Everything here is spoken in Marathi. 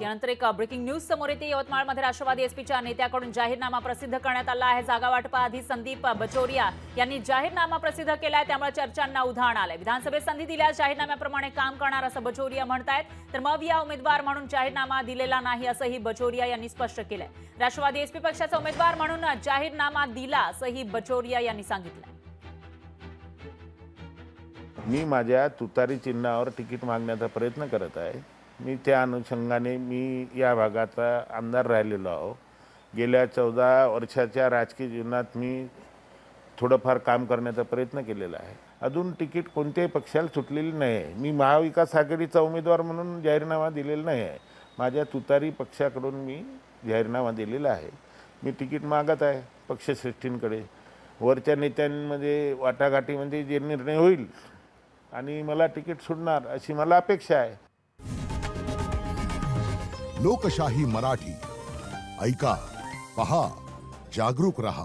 यानंतर एक ब्रेकिंग न्यूज समोर येते। यवतमाळमध्ये राष्ट्रवादी एसपीच्या नेत्याकडून जाहीरनामा प्रसिद्ध करण्यात आला आहे। जागा वाटपाआधी संदीप बचोरिया यांनी जाहीरनामा प्रसिद्ध केलाय, त्यामुळे चर्चांना उधाण आलंय। विधानसभेत संधी दिल्यास जाहीरनाम्याप्रमाणे काम करणार असं बचोरिया म्हणतायत, तर मविया उमेदवार म्हणून जाहीरनामा दिलेला नाही असंही बचोरिया यांनी स्पष्ट केलंय। राष्ट्रवादी एसपी पक्षाचा उमेदवार म्हणून जाहीरनामा दिला असंही बचोरिया यांनी सांगितलं। मी माझ्या तुतारी चिन्हावर तिकीट मागण्याचा प्रयत्न करत आहे। मी त्या अनुषंगाने मी या भागाचा आमदार राहिलेलो आहो। गेल्या 14 वर्षाच्या राजकीय जीवनात मी थोडंफार काम करण्याचा प्रयत्न केलेला आहे। अजून तिकीट कोणत्याही पक्षाला सुटलेली नाही आहे। मी महाविकास आघाडीचा उमेदवार म्हणून जाहीरनामा दिलेला नाही आहे। माझ्या तुतारी पक्षाकडून मी जाहीरनामा दिलेला आहे। मी तिकीट मागत आहे पक्षश्रेष्ठींकडे। वरच्या नेत्यांमध्ये वाटाघाटीमध्ये जे निर्णय होईल आणि मला तिकीट सुटणार अशी मला अपेक्षा आहे। लोकशाही मराठी ऐका, पहा, जागरूक रहा।